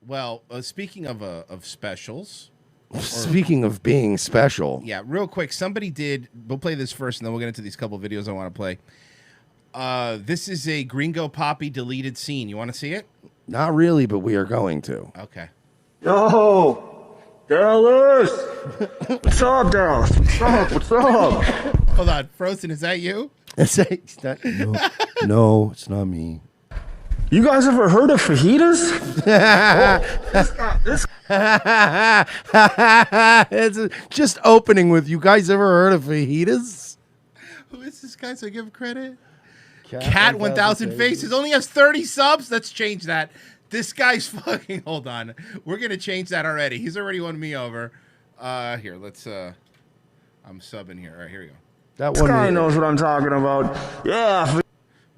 Well, speaking of specials. Speaking of being special. Yeah, real quick. Somebody did. We'll play this first, and then we'll get into these couple videos I want to play. This is a Gringo Poppy deleted scene. You want to see it? Not really, but we are going to. Okay. Yo, Dallas! What's up, Dallas? What's up? What's up? Hold on. Frozen, is that you? No, it's not me. You guys ever heard of fajitas? It's just opening with, you guys ever heard of fajitas? Who is this guy? So I give him credit. Cat 1000 Faces only has 30 subs. Let's change that. This guy's fucking. Hold on. We're gonna change that already. He's already won me over. Here, let's. I'm subbing here. All right, here we go. That one. This guy knows what I'm talking about. Yeah.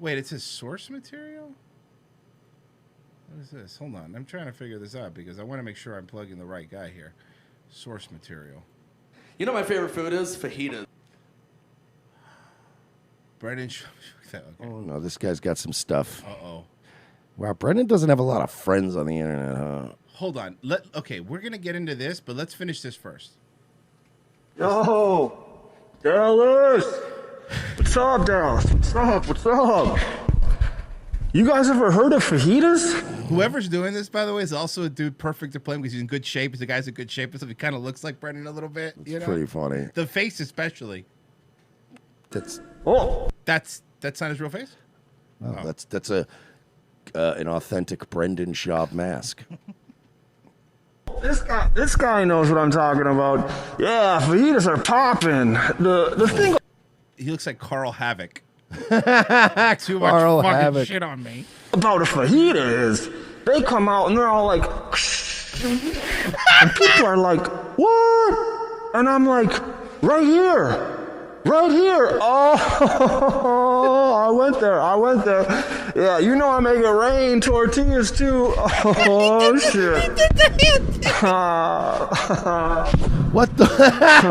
Wait, it says source material. What is this? Hold on. I'm trying to figure this out because I want to make sure I'm plugging the right guy here. Source material. You know my favorite food is fajitas. Brendan. Okay. Oh no, this guy's got some stuff. Uh-oh. Wow, Brendan doesn't have a lot of friends on the internet, huh? Hold on. Okay, we're gonna get into this, but let's finish this first. Yo, Dallas! What's up, Dallas? What's up? What's up? You guys ever heard of fajitas? Whoever's doing this, by the way, is also a dude perfect to play him because he's in good shape. The guy's in good shape and stuff. He kind of looks like Brendan a little bit. It's pretty funny. The face, especially. That's not his real face. No, oh. That's an authentic Brendan Schaub mask. This guy knows what I'm talking about. Yeah, fajitas are popping. The thing. He looks like Carl Havoc. Too much fucking shit on me. About a fajita is they come out and they're all like, and people are like, what? And I'm like, right here. Oh, I went there. Yeah, you know I make it rain tortillas too. Oh shit. What the?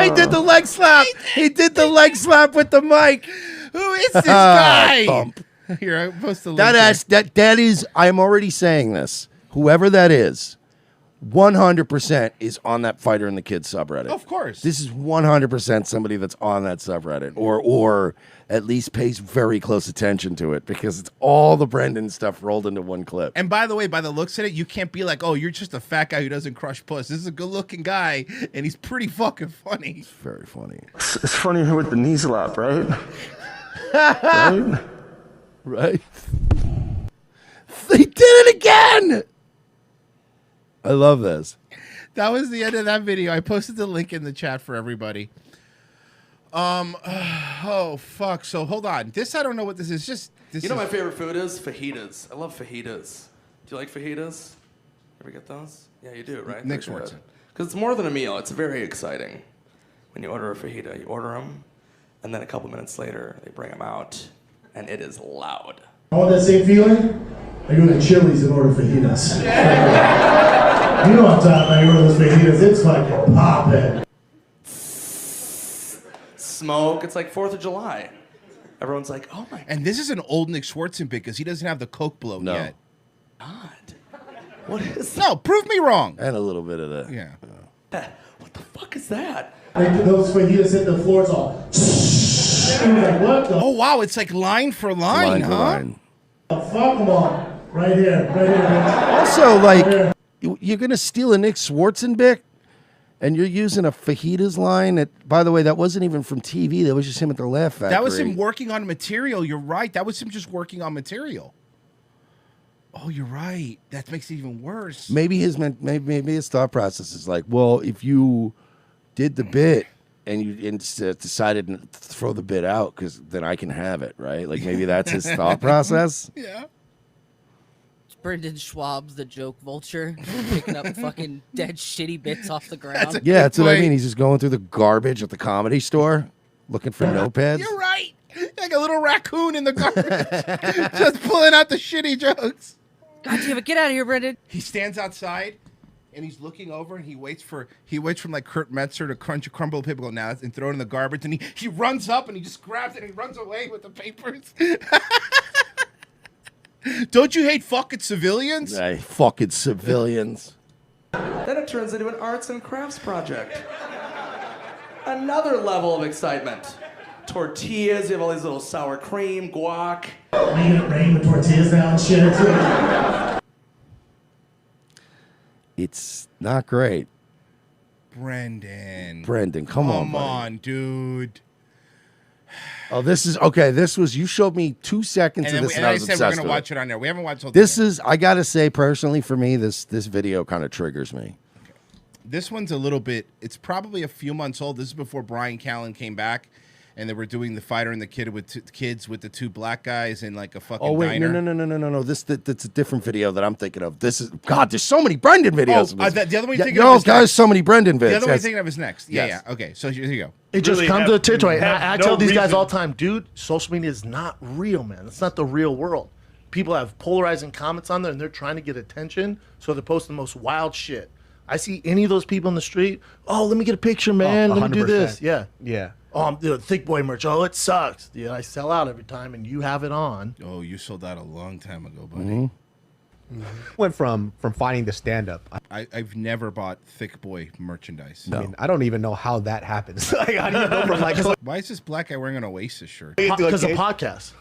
He did the leg slap. He did the leg slap with the mic. Who is this guy? Bump. Here, I post the link. That is. I'm already saying this. Whoever that is, 100% is on that Fighter and the Kids subreddit. Of course. This is 100% somebody that's on that subreddit, or at least pays very close attention to it because it's all the Brendan stuff rolled into one clip. And by the way, by the looks of it, you can't be like, oh, you're just a fat guy who doesn't crush puss. This is a good-looking guy, and he's pretty fucking funny. It's very funny. It's funny with the knee slap, right? Right? Right. They did it again! I love this. That was the end of that video. I posted the link in the chat for everybody. Oh fuck. So hold on. This I don't know what this is. You know my favorite food is fajitas. I love fajitas. Do you like fajitas? Ever get those? Yeah, you do, right? Nick Swardson. Because it's more than a meal. It's very exciting. When you order a fajita, you order them, and then a couple minutes later they bring them out, and it is loud. I want that same feeling. I go to Chili's and order fajitas. You know what I'm talking about. You order those fajitas, it's fucking poppin'. Smoke. It's like 4th of July. Everyone's like, oh my God. And this is an old Nick Swardson bit because he doesn't have the Coke bloat yet. God. What is that? No, prove me wrong. And a little bit of that. Yeah. What the fuck is that? Those fajitas hit the floor, it's all. Like, what the wow, it's like line for line, huh? Fuck them all. Right here. Also, like, you're going to steal a Nick Swardson bit, and you're using a fajitas line. By the way, that wasn't even from TV. That was just him at the Laugh Factory. That was him working on material. You're right. That was him just working on material. Oh, you're right. That makes it even worse. Maybe his thought process is like, well, if you did the bit and you decided to throw the bit out, because then I can have it, right? Like maybe that's his thought process. Yeah. Brendan Schwab's the joke vulture, picking up fucking dead shitty bits off the ground. That's what I mean. He's just going through the garbage at the Comedy Store, looking for notepads. You're right. Like a little raccoon in the garbage, just pulling out the shitty jokes. God damn it! Get out of here, Brendan. He stands outside, and he's looking over, and he waits from like Kurt Metzer to crumble the paper, go now and throw it in the garbage, and he runs up and he just grabs it and he runs away with the papers. Don't you hate fucking civilians? Hey, fucking civilians. Then it turns into an arts and crafts project. Another level of excitement. Tortillas, you have all these little sour cream, guac. Making it rain with tortillas now and shit. It's not great. Brendan, come on, buddy. Come on, dude. Oh, this is okay. This was you showed me 2 seconds And of then this, and and I I was said we're obsessed gonna with watch it on there. We haven't watched the whole This thing yet. is, I gotta say, personally for me, this video kind of triggers me. This one's a little bit. It's probably a few months old. This is before Brian Callen came back, and they were doing the fighter and the kid with kids with the two black guys in like a fucking. Oh wait, diner. no. That's a different video that I'm thinking of. This is God. There's so many Brendan videos. Oh, the other one you're thinking no, of is guys, next. so many Brendan videos. The other one you're thinking of is next. Yeah, Yes. yeah. Okay, so here you go. It just Really comes to the territory. And I no tell these guys reason. all the time, dude, social media is not real, man. It's not the real world. People have polarizing comments on there, and they're trying to get attention, so they're posting the most wild shit. I see any of those people in the street, oh, let me get a picture, man. Let me do this. 100%. Yeah. Yeah. Oh, I'm doing thick boy merch. Oh, it sucks. Yeah, I sell out every time, and you have it on. Oh, you sold out a long time ago, buddy. Mm-hmm. Went from fighting to stand up. I've never bought thick boy merchandise. I mean, I don't even know how that happens. Like, how do you go from like Why is this black guy wearing an Oasis shirt? Because of podcasts.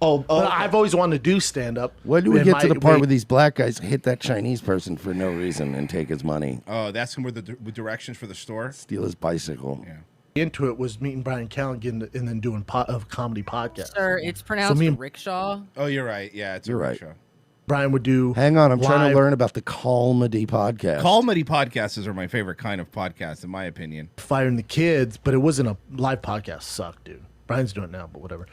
oh, But I've always wanted to do stand up. When do we get to the part where these black guys hit that Chinese person for no reason and take his money, Oh, that's him with the directions for the store. steal his bicycle? Yeah. into it was meeting Brian Callen and then doing a comedy podcast. Sir, it's pronounced me and- rickshaw. Oh, you're right. Yeah, it's You're a right. show. Brian would do. Hang on, I'm trying live- to learn about the Calmedy podcast. Comedy podcasts are my favorite kind of podcast, in my opinion. Firing the kids, but it wasn't a live podcast. Sucked, dude. Brian's doing it now, but whatever.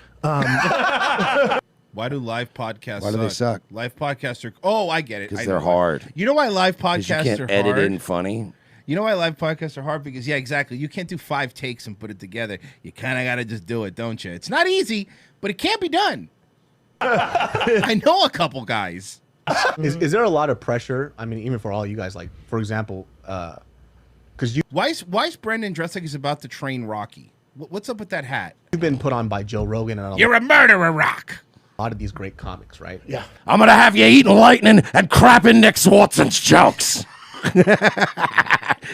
Why do live podcasts Why do they suck? Live podcasts are... Oh, I get it. Because I they're know why. hard. You know why live 'Cause podcasts you are can't edit hard? in funny. You know why live podcasts are hard? Because, yeah, exactly. You can't do 5 takes and put it together. You kind of got to just do it, don't you? It's not easy, but it can't be done. I know a couple guys. is there a lot of pressure? I mean, even for all you guys, like for example, because Why is Brendan dressed like he's about to train Rocky? What's up with that hat? you've been put on by Joe Rogan and You're a murderer, Rock. a lot of these great comics, right? Yeah. I'm gonna have you eating lightning and crapping Nick Swartson's jokes.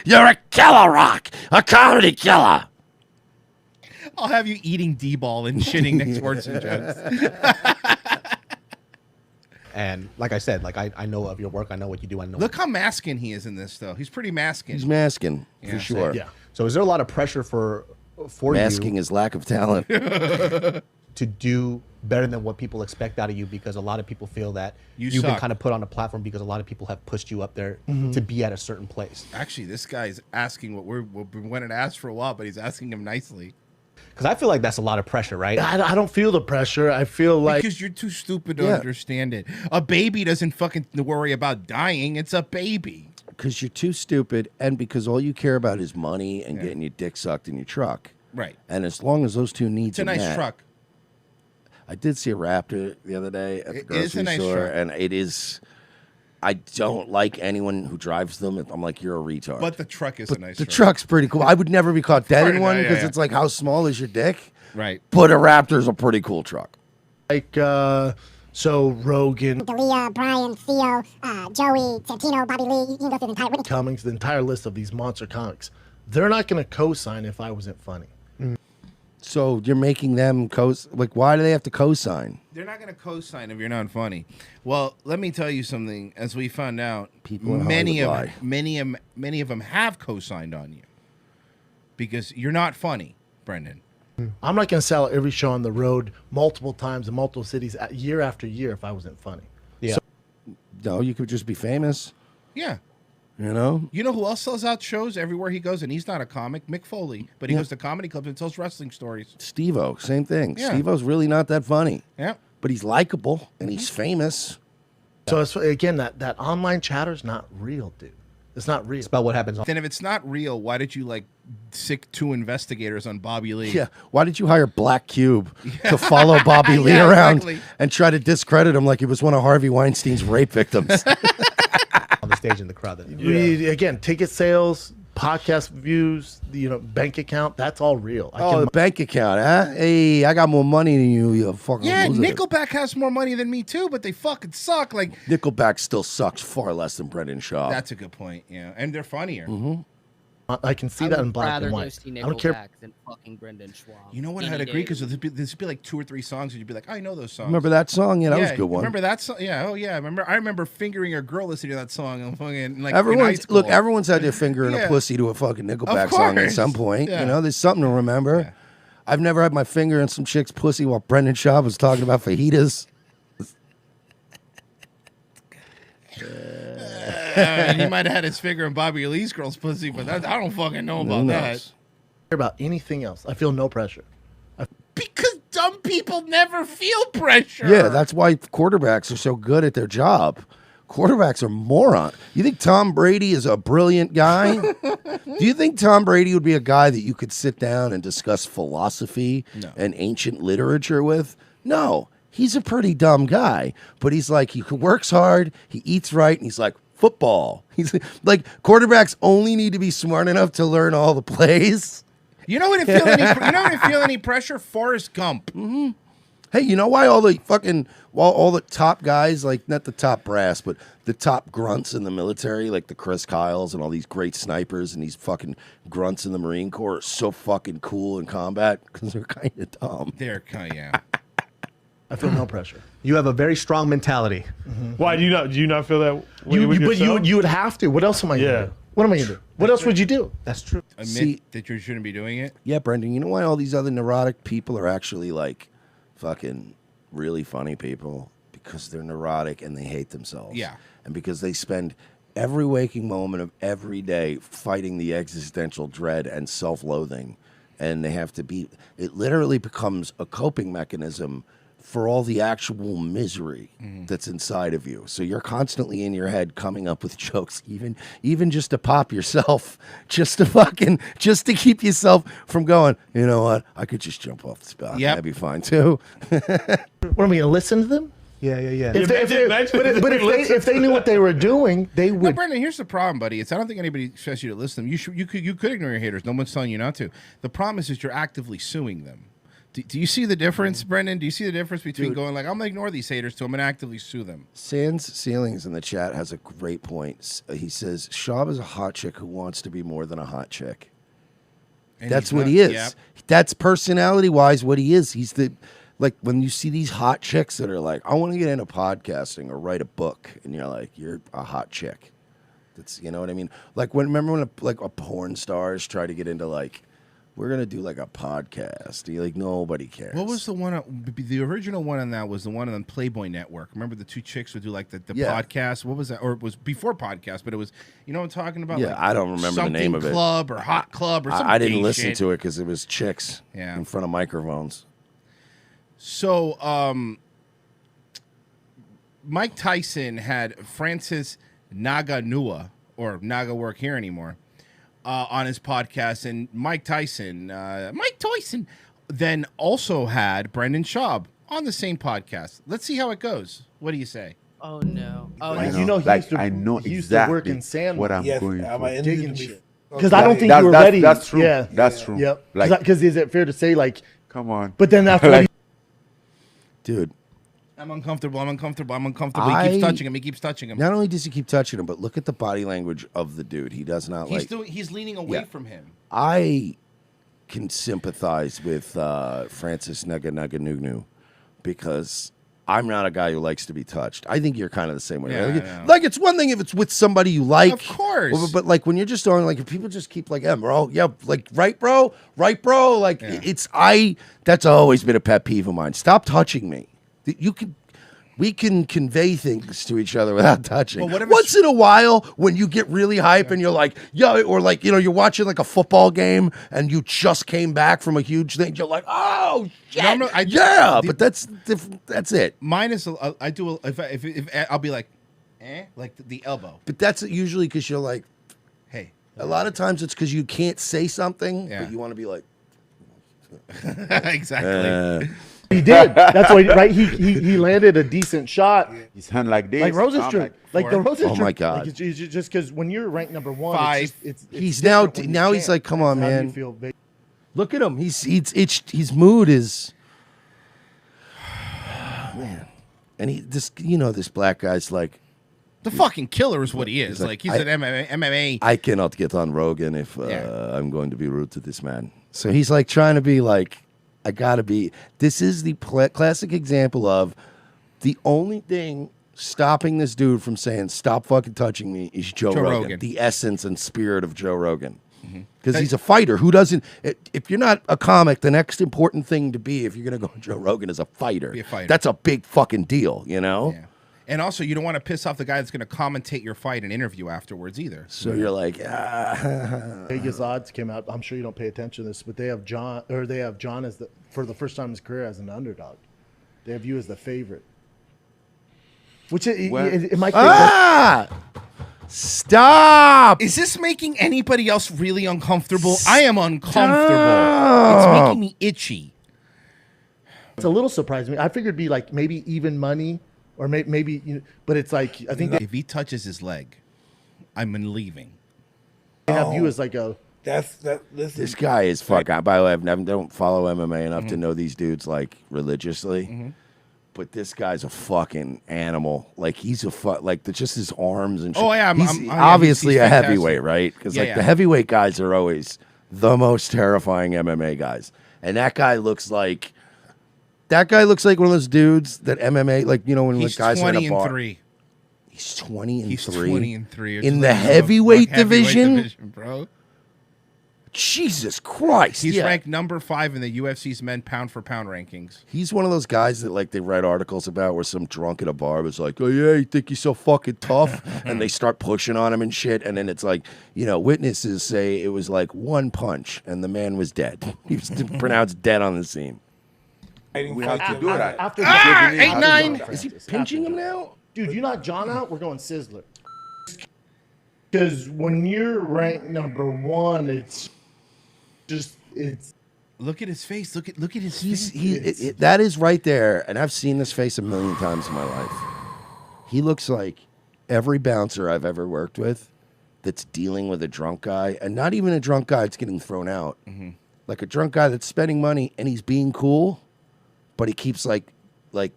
You're a killer, Rock. A comedy killer. I'll have you eating D-ball and shitting next words and jokes. And like I said, like I know of your work. I know what you do. I know. Look how masculine he is in this, though. He's pretty masculine. He's masking Yeah, for sure. Yeah. So is there a lot of pressure for Masking his lack of talent. you to do better than what people expect out of you? Because a lot of people feel that You you've been suck. kind of put on a platform because a lot of people have pushed you up there to be at a certain place. Actually, this guy's asking what we wanted to ask for a while, but he's asking him nicely. Because I feel like that's a lot of pressure, right? I don't feel the pressure. I feel like Because you're too stupid to Yeah. understand it. A baby doesn't fucking worry about dying. It's a baby. Because you're too stupid, and because all you care about is money and getting your dick sucked in your truck. Right. And as long as those two needs It's a are nice met- truck. I did see a Raptor the other day at the It is a grocery nice store, truck. and it is. I don't like anyone who drives them. I'm like, you're a retard. But the truck is a nice the truck. truck's pretty cool. I would never be caught dead in Pretty one nice, because yeah. it's like, how small is your dick? Right. But a Raptor's a pretty cool truck. so Rogan, Dalia, Brian, Theo, Joey, Santino, Bobby Lee. You can go through the entire Whitney. Cummings, the entire list of these monster comics. They're not going to co-sign if I wasn't funny. So you're making them like, why do they have to co-sign? They're not going to co-sign if you're not funny. Well, let me tell you something. As we found out, People in many Hollywood of many of them have co-signed on you because you're not funny, Brendan. I'm not going to sell every show on the road multiple times in multiple cities year after year if I wasn't funny. Yeah. No, you could just be famous. Yeah. You know? You know who else sells out shows everywhere he goes, and he's not a comic? Mick Foley, but he goes to comedy clubs and tells wrestling stories. Steve-O, same thing. Yeah. Steve-O's really not that funny. Yeah. But he's likable and he's famous. So it's, again, that online chatter's not real, dude. It's not real. It's about what happens on. Then if it's not real, why did you sick 2 investigators on Bobby Lee? Yeah. Why did you hire Black Cube to follow Bobby Lee Yeah, around exactly. and try to discredit him like he was one of Harvey Weinstein's rape victims? the stage in the crowd. That Again, ticket sales, podcast views, bank account, that's all real. The bank account, huh? Hey, I got more money than you. You fucking Yeah, loser. Nickelback has more money than me too, but they fucking suck. Like Nickelback still sucks far less than Brendan Schaub. that's a good point. Yeah, and they're funnier. I can see that in black and white. See I don't care. Nickelback than fucking Brendan Schwab. You know what? I'd agree because this would be like 2 or 3 songs, and you'd be like, I know those songs. Remember that song? Yeah, that was a good one. Remember that song? Yeah. Oh yeah. I remember fingering a girl listening to that song and fucking like everyone's had their finger in a Yeah. pussy to a fucking Nickelback Of song at course. some point. Yeah. You know, there's something to remember. Yeah. I've never had my finger in some chick's pussy while Brendan Schaub was talking about fajitas. And he might have had his finger in Bobby Lee's girl's pussy, but I don't fucking know about that. About anything else. I feel no pressure. Because dumb people never feel pressure. Yeah, that's why quarterbacks are so good at their job. Quarterbacks are morons. You think Tom Brady is a brilliant guy? Do you think Tom Brady would be a guy that you could sit down and discuss philosophy and ancient literature with? No. He's a pretty dumb guy, but he's like, he works hard, he eats right, and he's like, football. He's like, quarterbacks only need to be smart enough to learn all the plays. You know what? Feel any pressure? Forrest Gump. Mm-hmm. Hey, you know why all the top guys, like not the top brass, but the top grunts in the military, like the Chris Kyles and all these great snipers and these fucking grunts in the Marine Corps are so fucking cool in combat? Because they're kind of dumb. They're kind of, yeah. I feel no pressure. You have a very strong mentality. Why do you not feel that way with But yourself? you would have to. What else am I gonna do? What am I gonna do? What else would you do? That's true. Admit that you shouldn't be doing it. Yeah, Brendan, you know why all these other neurotic people are actually like fucking really funny people? Because they're neurotic and they hate themselves. Yeah. And because they spend every waking moment of every day fighting the existential dread and self-loathing. And they have to be, it literally becomes a coping mechanism for all the actual misery that's inside of you. So you're constantly in your head coming up with jokes, even just to pop yourself, just to keep yourself from going, you know what, I could just jump off this balcony. Yep. That'd be fine too. What am I gonna listen to them? Yeah. If they knew what they were doing, they No, would. Brendan, here's the problem, buddy. I don't think anybody expects you to listen to them. You could ignore your haters. No one's telling you not to. The problem is that you're actively suing them. Do you see the difference, Brendan? Do you see the difference between going like, I'm going to ignore these haters to I'm going to actively sue them? Sans Ceilings in the chat has a great point. He says, Schaub is a hot chick who wants to be more than a hot chick. And That's he's what not- he is. Yep. That's personality-wise what he is. He's the, like, when you see these hot chicks that are like, I want to get into podcasting or write a book, and you're like, you're a hot chick. That's, you know what I mean? Like, remember when a porn stars try to get into, like, we're going to do like a podcast. You're like, nobody cares. What was the one? The original one on that was the one on Playboy Network. Remember the two chicks would do like the Yeah. podcast? What was that? Or it was before podcast, but it was, you know what I'm talking about? Yeah, Like I don't remember the name of it. Club or Hot Club or something. I didn't listen to it because it was chicks Yeah. in front of microphones. So, Mike Tyson had Francis Ngannou, or Naga work here anymore, on his podcast, and Mike Tyson then also had Brendan Schaub on the same podcast. Let's see how it goes. What do you say? Oh no! Oh Like, no! you know, he Like, used to, I know he used to work exactly in sand what I'm Yeah, going am for. I in digging to be- shit. Because I don't think you were ready. That's true. Yeah, That's true. Yep. Like, Because is it fair to say, like, come on. but then after Like- Dude, I'm uncomfortable. He keeps touching him. not only does he keep touching him, but look at the body language of the dude. He does not He's leaning away Yeah. from him. I can sympathize with Francis Ngannou because I'm not a guy who likes to be touched. I think you're kind of the same way. Yeah, right? I know. Like, it's one thing if it's with somebody you like. Of course. But like when you're just going, like, if people just keep like, yeah, bro, yeah, like, right, bro. Like, that's always been a pet peeve of mine. Stop touching me. We can convey things to each other without touching. Well, what if Once in a while, when you get really hype and you're like, yeah, or like, you know, you're watching like a football game and you just came back from a huge thing, you're like, oh shit, but that's it. Mine is I do if I'll be like, like the elbow. But that's usually because you're like, Hey, a lot of times it's because you can't say something, Yeah. but you want to be like, exactly. He did. That's why, right? He landed a decent shot. He's hunting like this. Like Rosenstruck. Like the Rosenstruck. Oh my God. Like it's just because when you're ranked number 1, Five. it's He's different when now you he's champ. like, come on, How do you man. feel, babe? Look at him. His mood is man. And this black guy's like The fucking killer is what he is. He's Like he's an MMA. I cannot get on Rogan if I'm going to be rude to this man. So he's like trying to be like, I gotta be. This is the classic example of the only thing stopping this dude from saying "stop fucking touching me" is Joe Rogan. The essence and spirit of Joe Rogan. Because he's a fighter. Who doesn't? If you're not a comic, the next important thing to be, if you're gonna go on Joe Rogan, is a fighter. Be a fighter. That's a big fucking deal, you know. Yeah. And also, you don't want to piss off the guy that's going to commentate your fight and interview afterwards either. So you're like, Vegas odds came out. I'm sure you don't pay attention to this, but they have John as for the first time in his career as an underdog. They have you as the favorite. Which it might. Stop! Is this making anybody else really uncomfortable? I am uncomfortable. It's making me itchy. It's a little surprising. I figured it'd be like maybe even money. Or maybe, but it's like I think if he touches his leg, I'm leaving. They have you as like a. This guy is fucking. By the way, I don't follow MMA enough to know these dudes like religiously, but this guy's a fucking animal. Like he's just his arms and shit. Oh yeah, he's obviously a heavyweight, right? Because the heavyweight guys are always the most terrifying MMA guys, and that guy looks like. That guy looks like one of those dudes that MMA, like, you know, when the guys are in a bar. 20-3. He's 20-3. He's 20-3 in the heavyweight division, bro. Jesus Christ! He's ranked number 5 in the UFC's men pound for pound rankings. He's one of those guys that like they write articles about where some drunk at a bar was like, "Oh yeah, you think you're so fucking tough," and they start pushing on him and shit, and then it's like, you know, witnesses say it was like one punch and the man was dead. He was pronounced dead on the scene. We have to do that. After 8-9. Is he pinching him now? Dude, you knock John out, we're going Sizzler. Because when you're ranked number 1, it's just Look at his face. Look at his face. That is right there, and I've seen this face a million times in my life. He looks like every bouncer I've ever worked with that's dealing with a drunk guy, and not even a drunk guy that's getting thrown out. Like a drunk guy that's spending money and he's being cool, but he keeps like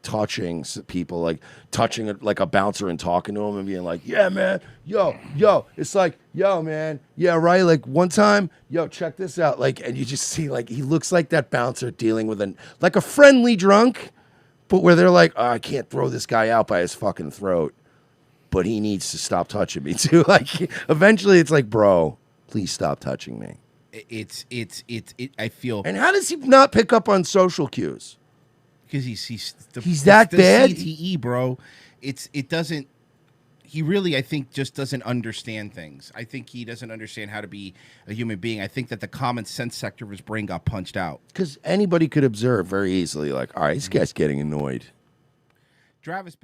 touching people, like touching like a bouncer and talking to him and being like, "Yeah, man, yo." It's like, "Yo, man, yeah, right." Like one time, "Yo, check this out." Like, and you just see like he looks like that bouncer dealing with a friendly drunk, but where they're like, "Oh, I can't throw this guy out by his fucking throat, but he needs to stop touching me too." Like, eventually, it's like, "Bro, please stop touching me." I feel. And how does he not pick up on social cues? Because he's that bad? CTE, bro. It doesn't. He really, I think, just doesn't understand things. I think he doesn't understand how to be a human being. I think that the common sense sector of his brain got punched out. Because anybody could observe very easily, like, all right, this guy's getting annoyed. Travis,